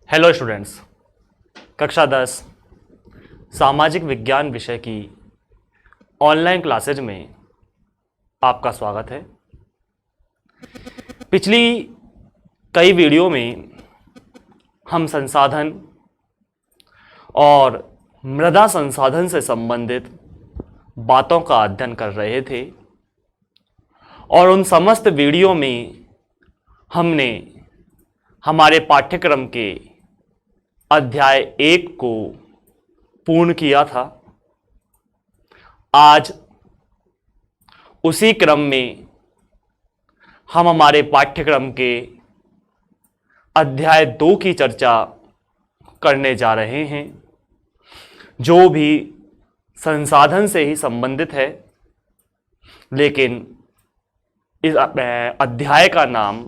Hello students, कक्षा 10 सामाजिक विज्ञान विषय की ऑनलाइन क्लासेज में आपका स्वागत है। पिछली कई वीडियो में हम संसाधन और मृदा संसाधन से संबंधित बातों का अध्ययन कर रहे थे और उन समस्त वीडियो में हमने हमारे पाठ्यक्रम के अध्याय 1 को पूर्ण किया था। आज उसी क्रम में हम हमारे पाठ्यक्रम के अध्याय 2 की चर्चा करने जा रहे हैं, जो भी संसाधन से ही संबंधित है, लेकिन इस अध्याय का नाम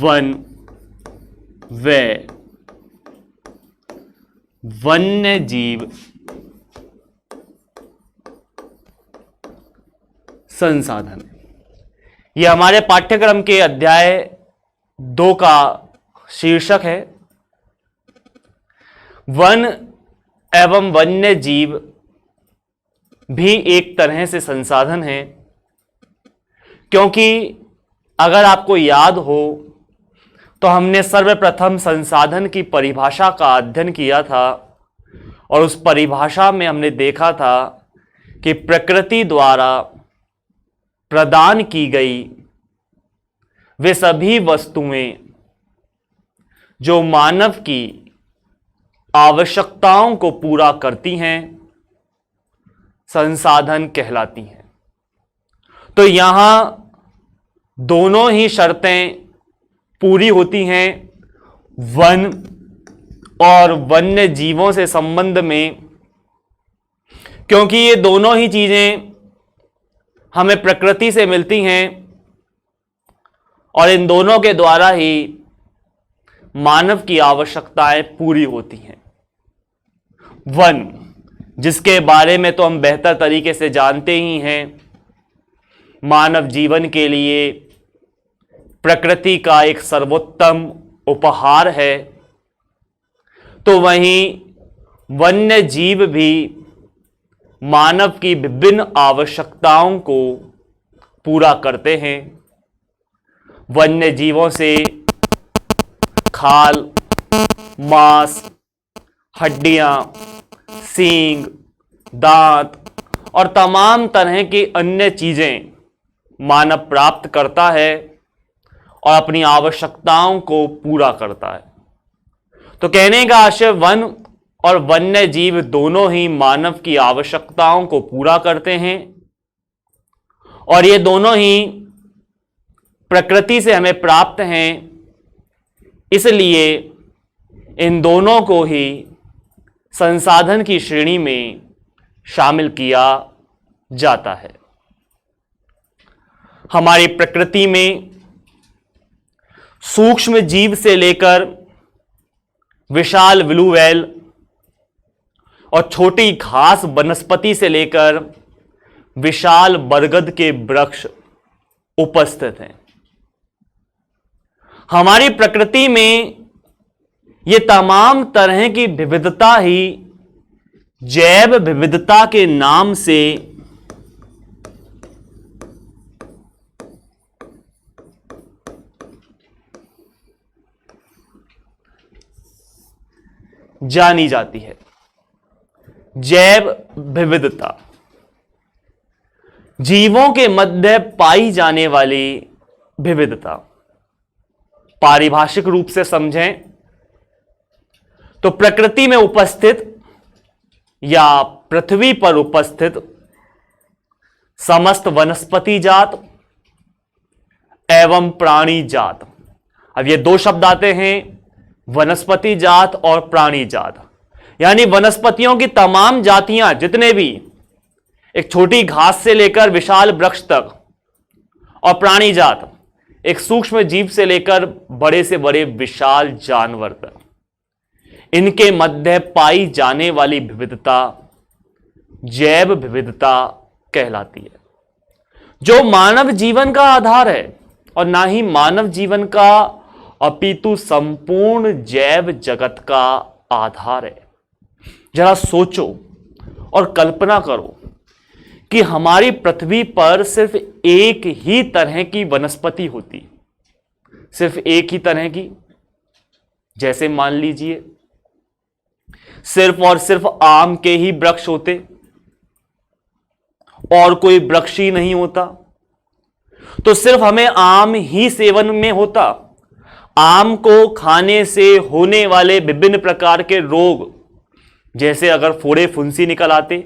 वन व वन्य जीव संसाधन। यह हमारे पाठ्यक्रम के अध्याय 2 का शीर्षक है। वन एवं वन्य जीव भी एक तरह से संसाधन है, क्योंकि अगर आपको याद हो तो हमने सर्वप्रथम संसाधन की परिभाषा का अध्ययन किया था और उस परिभाषा में हमने देखा था कि प्रकृति द्वारा प्रदान की गई वे सभी वस्तुएं जो मानव की आवश्यकताओं को पूरा करती हैं, संसाधन कहलाती हैं। तो यहां दोनों ही शर्तें पूरी होती हैं, वन और वन्य जीवों से संबंध में, क्योंकि ये दोनों ही चीजें हमें प्रकृति से मिलती हैं और इन दोनों के द्वारा ही मानव की आवश्यकताएं पूरी होती हैं। वन, जिसके बारे में तो हम बेहतर तरीके से जानते ही हैं, मानव जीवन के लिए प्रकृति का एक सर्वोत्तम उपहार है, तो वहीं वन्य जीव भी मानव की विभिन्न आवश्यकताओं को पूरा करते हैं। वन्य जीवों से खाल, मांस, हड्डियां, सींग, दांत और तमाम तरह की अन्य चीजें मानव प्राप्त करता है और अपनी आवश्यकताओं को पूरा करता है। तो कहने का आशय, वन और वन्य जीव दोनों ही मानव की आवश्यकताओं को पूरा करते हैं और ये दोनों ही प्रकृति से हमें प्राप्त हैं। इसलिए इन दोनों को ही संसाधन की श्रेणी में शामिल किया जाता है। हमारी प्रकृति में सूक्ष्म जीव से लेकर विशाल ब्लू व्हेल और छोटी घास वनस्पति से लेकर विशाल बरगद के वृक्ष उपस्थित हैं। हमारी प्रकृति में ये तमाम तरह की विविधता ही जैव विविधता के नाम से जानी जाती है। जैव विविधता जीवों के मध्य पाई जाने वाली विविधता। पारिभाषिक रूप से समझें तो प्रकृति में उपस्थित या पृथ्वी पर उपस्थित समस्त वनस्पति जात एवं प्राणी जात। अब ये दो शब्द आते हैं, वनस्पति जात और प्राणी जात, यानी वनस्पतियों की तमाम जातियां, जितने भी, एक छोटी घास से लेकर विशाल वृक्ष तक, और प्राणी जात, एक सूक्ष्म जीव से लेकर बड़े से बड़े विशाल जानवर तक। इनके मध्य पाई जाने वाली विविधता जैव विविधता कहलाती है, जो मानव जीवन का आधार है और ना ही मानव जीवन का अपितु संपूर्ण जैव जगत का आधार है। जरा सोचो और कल्पना करो कि हमारी पृथ्वी पर सिर्फ एक ही तरह की वनस्पति होती, सिर्फ एक ही तरह की। जैसे मान लीजिए सिर्फ और सिर्फ आम के ही वृक्ष होते और कोई वृक्ष ही नहीं होता, तो सिर्फ हमें आम ही सेवन में होता। आम को खाने से होने वाले विभिन्न प्रकार के रोग, जैसे अगर फोड़े फुंसी निकल आते,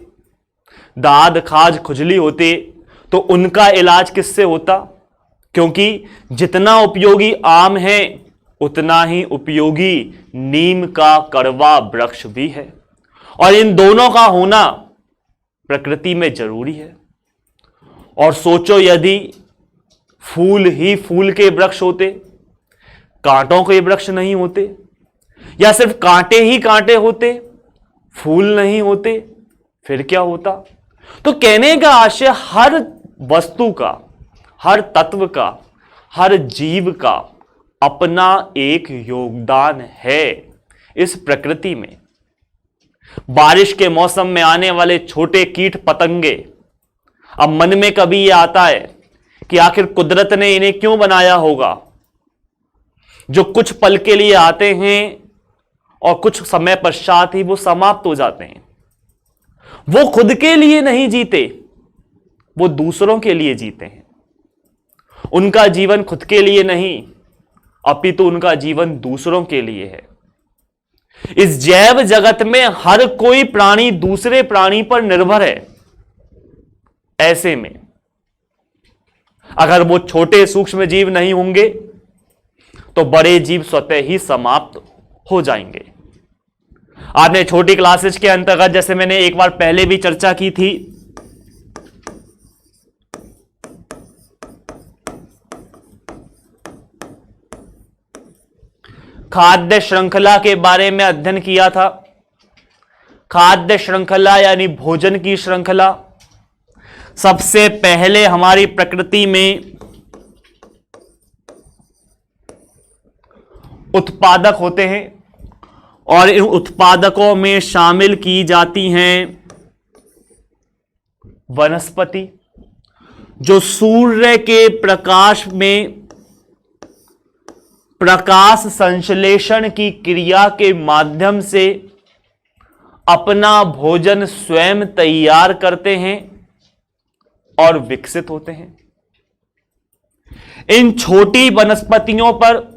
दाद खाज खुजली होते, तो उनका इलाज किससे होता? क्योंकि जितना उपयोगी आम है उतना ही उपयोगी नीम का कड़वा वृक्ष भी है, और इन दोनों का होना प्रकृति में जरूरी है। और सोचो यदि फूल ही फूल के वृक्ष होते, कांटों के वृक्ष नहीं होते, या सिर्फ कांटे ही कांटे होते, फूल नहीं होते, फिर क्या होता? तो कहने का आशय हर वस्तु का, हर तत्व का, हर जीव का अपना एक योगदान है इस प्रकृति में। बारिश के मौसम में आने वाले छोटे कीट पतंगे, अब मन में कभी यह आता है कि आखिर कुदरत ने इन्हें क्यों बनाया होगा, जो कुछ पल के लिए आते हैं और कुछ समय पश्चात ही वो समाप्त हो जाते हैं। वो खुद के लिए नहीं जीते, वो दूसरों के लिए जीते हैं। उनका जीवन खुद के लिए नहीं, अपितु उनका जीवन दूसरों के लिए है। इस जैव जगत में हर कोई प्राणी दूसरे प्राणी पर निर्भर है। ऐसे में अगर वो छोटे सूक्ष्म जीव नहीं होंगे तो बड़े जीव स्वतः ही समाप्त हो जाएंगे। आपने छोटी क्लासेस के अंतर्गत, जैसे मैंने एक बार पहले भी चर्चा की थी, खाद्य श्रृंखला के बारे में अध्ययन किया था। खाद्य श्रृंखला यानी भोजन की श्रृंखला। सबसे पहले हमारी प्रकृति में उत्पादक होते हैं और इन उत्पादकों में शामिल की जाती हैं वनस्पति, जो सूर्य के प्रकाश में प्रकाश संश्लेषण की क्रिया के माध्यम से अपना भोजन स्वयं तैयार करते हैं और विकसित होते हैं। इन छोटी वनस्पतियों पर,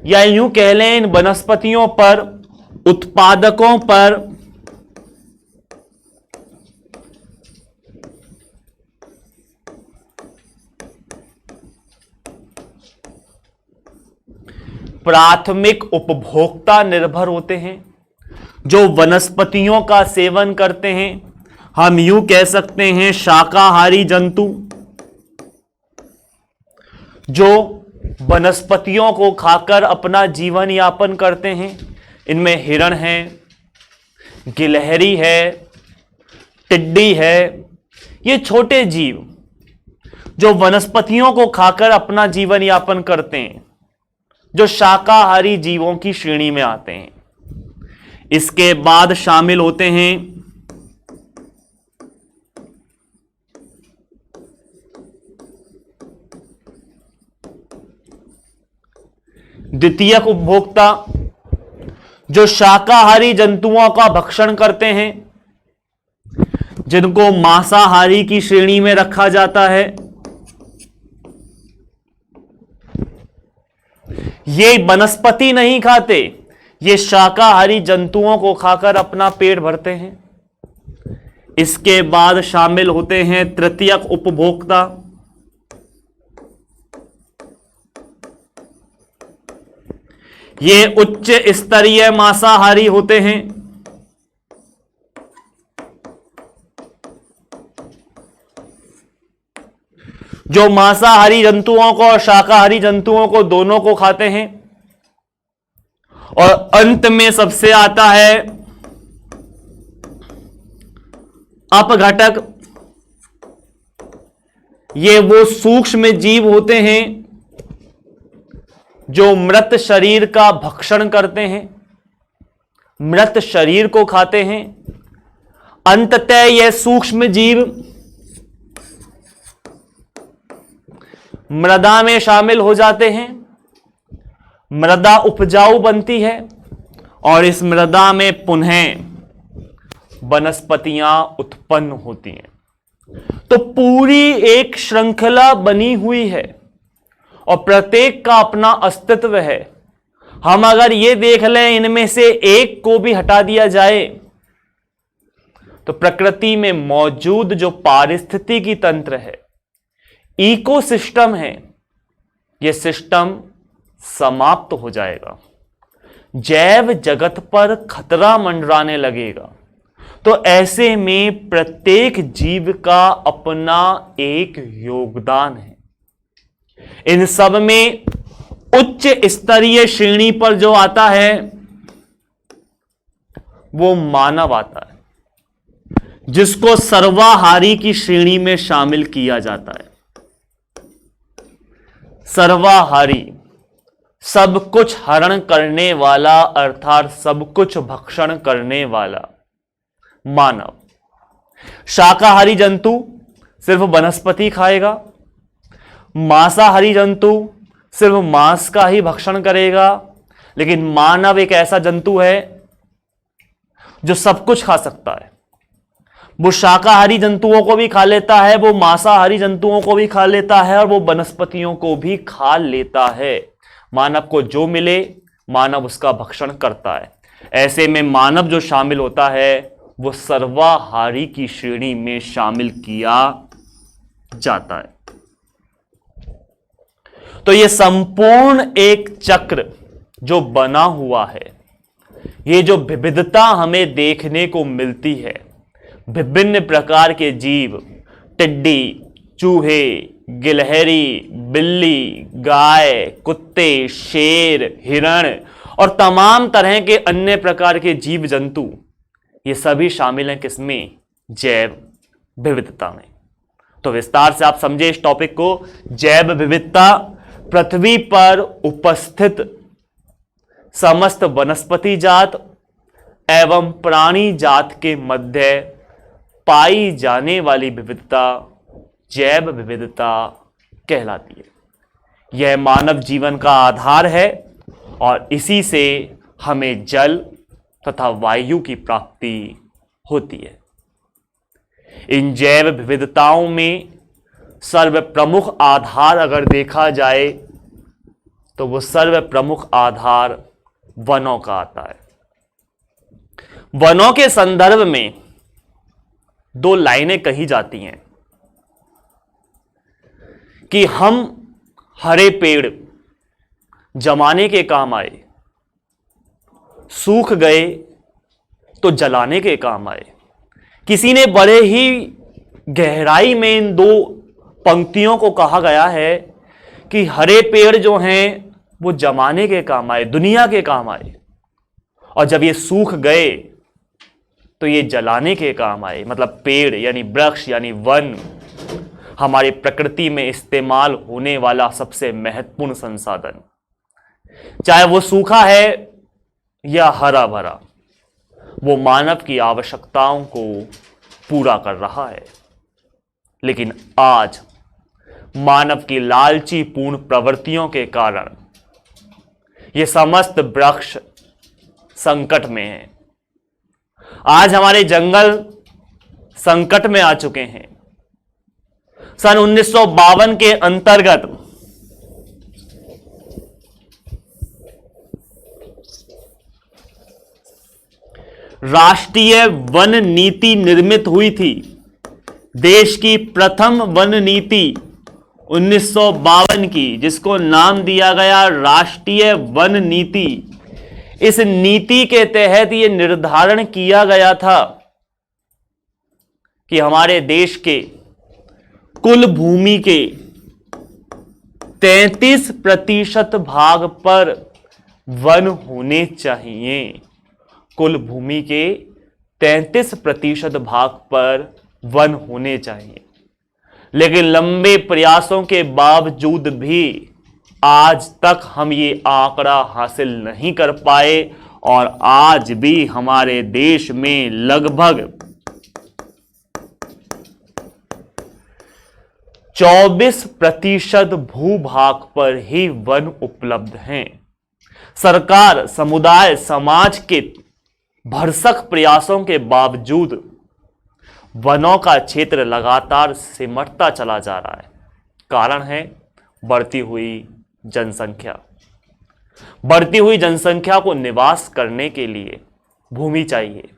या यूं कह लें इन वनस्पतियों पर, उत्पादकों पर प्राथमिक उपभोक्ता निर्भर होते हैं, जो वनस्पतियों का सेवन करते हैं। हम यूं कह सकते हैं शाकाहारी जंतु, जो वनस्पतियों को खाकर अपना जीवन यापन करते हैं। इनमें हिरण है, गिलहरी है, टिड्डी है, ये छोटे जीव जो वनस्पतियों को खाकर अपना जीवन यापन करते हैं, जो शाकाहारी जीवों की श्रेणी में आते हैं। इसके बाद शामिल होते हैं द्वितीयक उपभोक्ता, जो शाकाहारी जंतुओं का भक्षण करते हैं, जिनको मांसाहारी की श्रेणी में रखा जाता है। ये वनस्पति नहीं खाते, ये शाकाहारी जंतुओं को खाकर अपना पेट भरते हैं। इसके बाद शामिल होते हैं तृतीयक उपभोक्ता, ये उच्च स्तरीय मांसाहारी होते हैं। जो मांसाहारी जंतुओं को और शाकाहारी जंतुओं को दोनों को खाते हैं। और अंत में सबसे आता है अपघटक। ये वो सूक्ष्म जीव होते हैं जो मृत शरीर का भक्षण करते हैं, मृत शरीर को खाते हैं, अंततः यह सूक्ष्म जीव मृदा में शामिल हो जाते हैं, मृदा उपजाऊ बनती है और इस मृदा में पुनः वनस्पतियां उत्पन्न होती हैं। तो पूरी एक श्रृंखला बनी हुई है और प्रत्येक का अपना अस्तित्व है। हम अगर ये देख लें इनमें से एक को भी हटा दिया जाए तो प्रकृति में मौजूद जो पारिस्थितिकी तंत्र है, इकोसिस्टम है, यह सिस्टम समाप्त हो जाएगा, जैव जगत पर खतरा मंडराने लगेगा। तो ऐसे में प्रत्येक जीव का अपना एक योगदान है। इन सब में उच्च स्तरीय श्रेणी पर जो आता है वो मानव आता है, जिसको सर्वाहारी की श्रेणी में शामिल किया जाता है। सर्वाहारी, सब कुछ हरण करने वाला अर्थात सब कुछ भक्षण करने वाला मानव। शाकाहारी जंतु सिर्फ वनस्पति खाएगा, मांसाहारी जंतु सिर्फ मांस का ही भक्षण करेगा, लेकिन मानव एक ऐसा जंतु है जो सब कुछ खा सकता है। वो शाकाहारी जंतुओं को भी खा लेता है, वो मांसाहारी जंतुओं को भी खा लेता है और वो वनस्पतियों को भी खा लेता है। मानव को जो मिले मानव उसका भक्षण करता है। ऐसे में मानव जो शामिल होता है वो सर्वाहारी की श्रेणी में शामिल किया जाता है। तो यह संपूर्ण एक चक्र जो बना हुआ है, ये जो विविधता हमें देखने को मिलती है, विभिन्न प्रकार के जीव, टिड्डी, चूहे, गिलहरी, बिल्ली, गाय, कुत्ते, शेर, हिरण और तमाम तरह के अन्य प्रकार के जीव जंतु, ये सभी शामिल हैं किसमें? जैव विविधता में। तो विस्तार से आप समझे इस टॉपिक को। जैव विविधता पृथ्वी पर उपस्थित समस्त वनस्पति जात एवं प्राणी जात के मध्य पाई जाने वाली विविधता जैव विविधता कहलाती है। यह मानव जीवन का आधार है और इसी से हमें जल तथा वायु की प्राप्ति होती है। इन जैव विविधताओं में सर्व प्रमुख आधार अगर देखा जाए तो वो सर्व प्रमुख आधार वनों का आता है। वनों के संदर्भ में दो लाइनें कही जाती हैं कि हम हरे पेड़ जमाने के काम आए, सूख गए तो जलाने के काम आए। किसी ने बड़े ही गहराई में इन दो पंक्तियों को कहा गया है कि हरे पेड़ जो हैं वो जमाने के काम आए, दुनिया के काम आए, और जब ये सूख गए तो ये जलाने के काम आए। मतलब पेड़ यानी वृक्ष यानी वन हमारी प्रकृति में इस्तेमाल होने वाला सबसे महत्वपूर्ण संसाधन, चाहे वो सूखा है या हरा भरा, वो मानव की आवश्यकताओं को पूरा कर रहा है। लेकिन आज मानव की लालची पूर्ण प्रवृत्तियों के कारण ये समस्त वृक्ष संकट में हैं। आज हमारे जंगल संकट में आ चुके हैं। सन 1952 के अंतर्गत राष्ट्रीय वन नीति निर्मित हुई थी। देश की प्रथम वन नीति 1952 की, जिसको नाम दिया गया राष्ट्रीय वन नीति। इस नीति के तहत यह निर्धारण किया गया था कि हमारे देश के कुल भूमि के 33% भाग पर वन होने चाहिए। कुल भूमि के 33% भाग पर वन होने चाहिए। लेकिन लंबे प्रयासों के बावजूद भी आज तक हम ये आंकड़ा हासिल नहीं कर पाए और आज भी हमारे देश में लगभग 24% भूभाग पर ही वन उपलब्ध हैं। सरकार, समुदाय, समाज के भरसक प्रयासों के बावजूद वनों का क्षेत्र लगातार सिमटता चला जा रहा है। कारण है बढ़ती हुई जनसंख्या। बढ़ती हुई जनसंख्या को निवास करने के लिए भूमि चाहिए।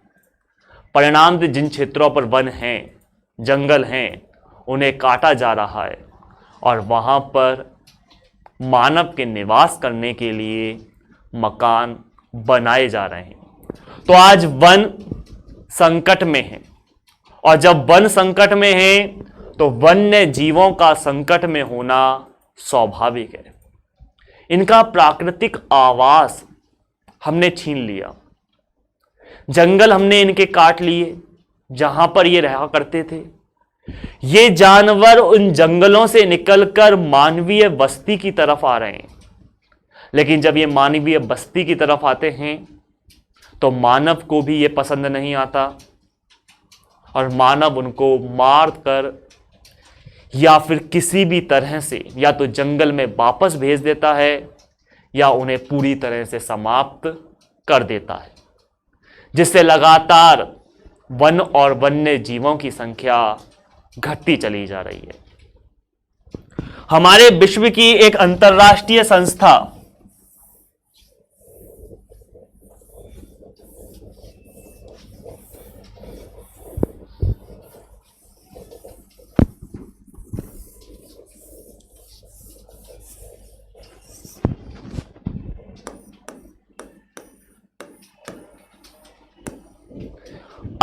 परिणाम जिन क्षेत्रों पर वन हैं, जंगल हैं, उन्हें काटा जा रहा है और वहां पर मानव के निवास करने के लिए मकान बनाए जा रहे हैं। तो आज वन संकट में है और जब वन संकट में है तो वन्य जीवों का संकट में होना स्वाभाविक है। इनका प्राकृतिक आवास हमने छीन लिया। जंगल हमने इनके काट लिए जहां पर ये रहा करते थे। ये जानवर उन जंगलों से निकलकर मानवीय बस्ती की तरफ आ रहे हैं। लेकिन जब ये मानवीय बस्ती की तरफ आते हैं तो मानव को भी ये पसंद नहीं आता और मानव उनको मार कर या फिर किसी भी तरह से या तो जंगल में वापस भेज देता है या उन्हें पूरी तरह से समाप्त कर देता है, जिससे लगातार वन और वन्य जीवों की संख्या घटती चली जा रही है। हमारे विश्व की एक अंतर्राष्ट्रीय संस्था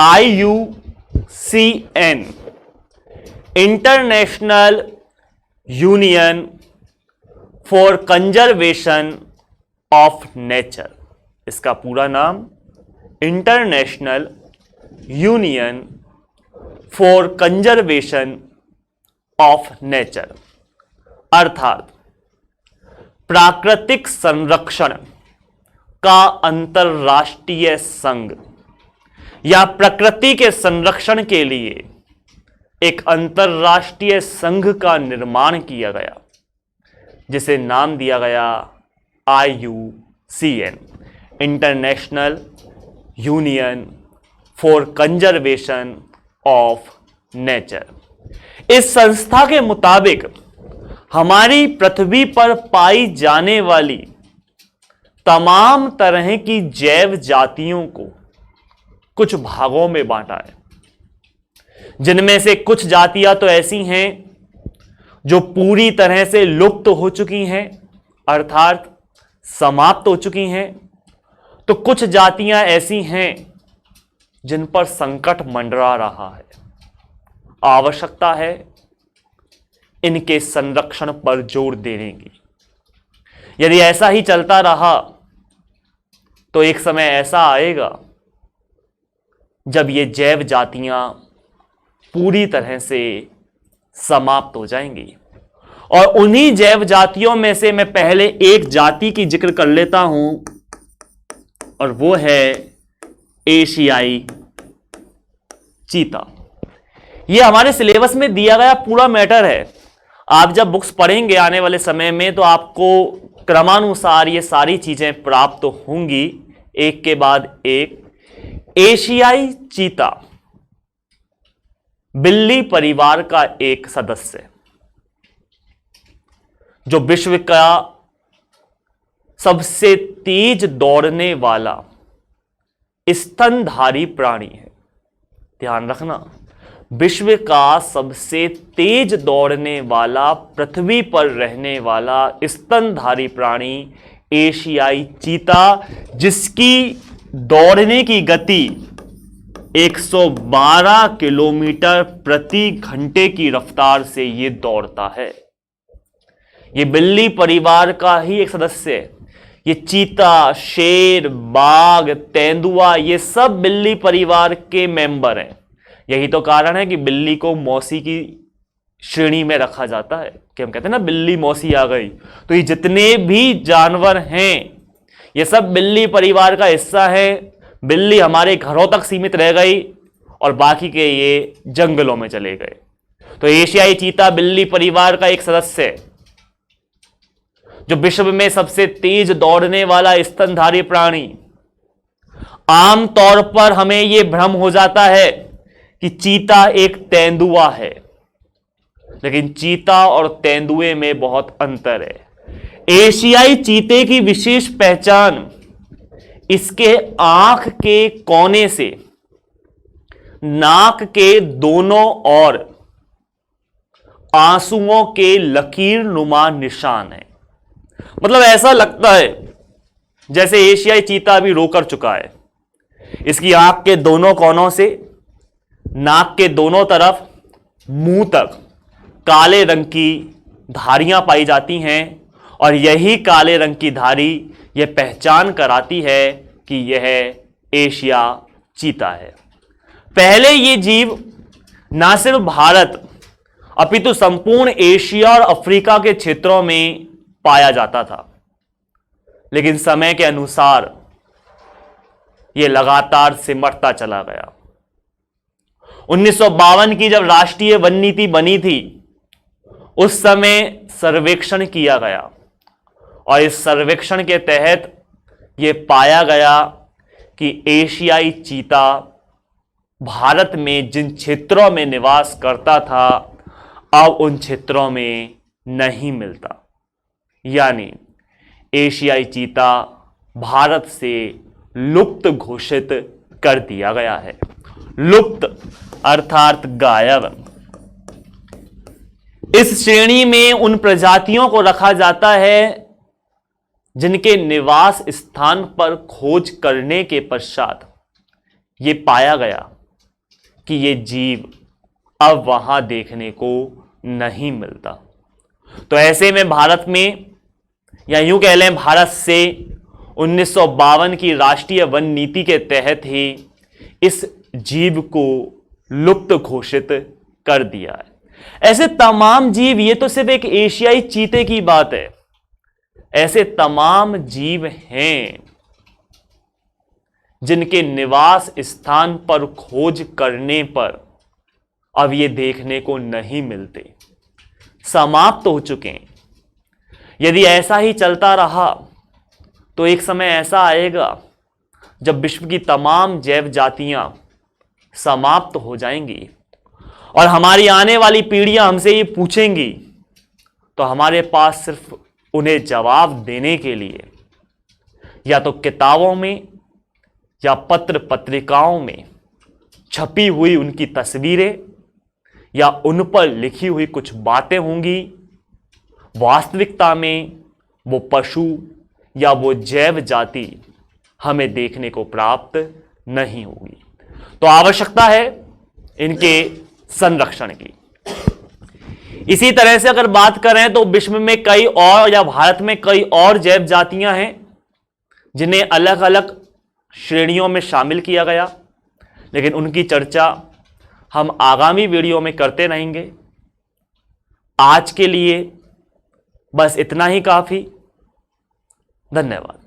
IUCN international union for conservation of nature, इसका पूरा नाम international union for conservation of nature अर्थात प्राकृतिक संरक्षण का अंतरराष्ट्रीय संघ या प्रकृति के संरक्षण के लिए एक अंतरराष्ट्रीय संघ का निर्माण किया गया, जिसे नाम दिया गया IUCN international union for conservation of nature. इस संस्था के मुताबिक हमारी पृथ्वी पर पाई जाने वाली तमाम तरह की जैव जातियों को कुछ भागों में बांटा है, जिनमें से कुछ जातियां तो ऐसी हैं जो पूरी तरह से लुप्त हो चुकी हैं अर्थात समाप्त हो चुकी हैं, तो कुछ जातियां ऐसी हैं जिन पर संकट मंडरा रहा है। आवश्यकता है इनके संरक्षण पर जोर देने की। यदि ऐसा ही चलता रहा तो एक समय ऐसा आएगा जब ये जैव जातियां पूरी तरह से समाप्त हो जाएंगी। और उन्हीं जैव जातियों में से मैं पहले एक जाति की जिक्र कर लेता हूं और वो है एशियाई चीता। ये हमारे सिलेबस में दिया गया पूरा मैटर है। आप जब बुक्स पढ़ेंगे आने वाले समय में तो आपको क्रमानुसार ये सारी चीजें प्राप्त होंगी एक के बाद एक। एशियाई चीता बिल्ली परिवार का एक सदस्य है, जो विश्व का सबसे तेज दौड़ने वाला स्तनधारी प्राणी है। ध्यान रखना, विश्व का सबसे तेज दौड़ने वाला, पृथ्वी पर रहने वाला स्तनधारी प्राणी एशियाई चीता, जिसकी दौड़ने की गति 112 किलोमीटर प्रति घंटे की रफ्तार से यह दौड़ता है। यह बिल्ली परिवार का ही एक सदस्य है। ये चीता, शेर, बाघ, तेंदुआ, ये सब बिल्ली परिवार के मेंबर हैं। यही तो कारण है कि बिल्ली को मौसी की श्रेणी में रखा जाता है कि हम कहते हैं ना बिल्ली मौसी आ गई। तो ये जितने भी जानवर हैं ये सब बिल्ली परिवार का हिस्सा है। बिल्ली हमारे घरों तक सीमित रह गई और बाकी के ये जंगलों में चले गए। तो एशियाई चीता बिल्ली परिवार का एक सदस्य है जो विश्व में सबसे तेज दौड़ने वाला स्तनधारी प्राणी। आमतौर पर हमें यह भ्रम हो जाता है कि चीता एक तेंदुआ है, लेकिन चीता और तेंदुए में बहुत अंतर है। एशियाई चीते की विशेष पहचान इसके आंख के कोने से नाक के दोनों ओर आंसुओं के लकीर नुमा निशान है। मतलब ऐसा लगता है जैसे एशियाई चीता अभी रो कर चुका है। इसकी आंख के दोनों कोनों से नाक के दोनों तरफ मुंह तक काले रंग की धारियां पाई जाती हैं और यही काले रंग की धारी यह पहचान कराती है कि यह एशिया चीता है। पहले यह जीव ना सिर्फ भारत अपितु संपूर्ण एशिया और अफ्रीका के क्षेत्रों में पाया जाता था, लेकिन समय के अनुसार यह लगातार सिमटता चला गया। 1952 की जब राष्ट्रीय वन नीति बनी थी उस समय सर्वेक्षण किया गया और इस सर्वेक्षण के तहत यह पाया गया कि एशियाई चीता भारत में जिन क्षेत्रों में निवास करता था अब उन क्षेत्रों में नहीं मिलता। यानी एशियाई चीता भारत से लुप्त घोषित कर दिया गया है। लुप्त अर्थात गायब। इस श्रेणी में उन प्रजातियों को रखा जाता है जिनके निवास स्थान पर खोज करने के पश्चात यह पाया गया कि यह जीव अब वहां देखने को नहीं मिलता। तो ऐसे में भारत में, या यूं कह लें भारत से 1952 की राष्ट्रीय वन नीति के तहत ही इस जीव को लुप्त घोषित कर दिया है। ऐसे तमाम जीव, ये तो सिर्फ एक एशियाई चीते की बात है, ऐसे तमाम जीव हैं जिनके निवास स्थान पर खोज करने पर अब ये देखने को नहीं मिलते, समाप्त हो चुके हैं। यदि ऐसा ही चलता रहा तो एक समय ऐसा आएगा जब विश्व की तमाम जैव जातियां समाप्त हो जाएंगी और हमारी आने वाली पीढ़ियां हमसे ये पूछेंगी तो हमारे पास सिर्फ उन्हें जवाब देने के लिए या तो किताबों में या पत्र पत्रिकाओं में छपी हुई उनकी तस्वीरें या उन पर लिखी हुई कुछ बातें होंगी। वास्तविकता में वो पशु या वो जैव जाति हमें देखने को प्राप्त नहीं होगी। तो आवश्यकता है इनके संरक्षण की। इसी तरह से अगर बात करें तो विश्व में कई और, या भारत में कई और जैव जातियां हैं जिन्हें अलग अलग श्रेणियों में शामिल किया गया, लेकिन उनकी चर्चा हम आगामी वीडियो में करते रहेंगे। आज के लिए बस इतना ही काफी। धन्यवाद।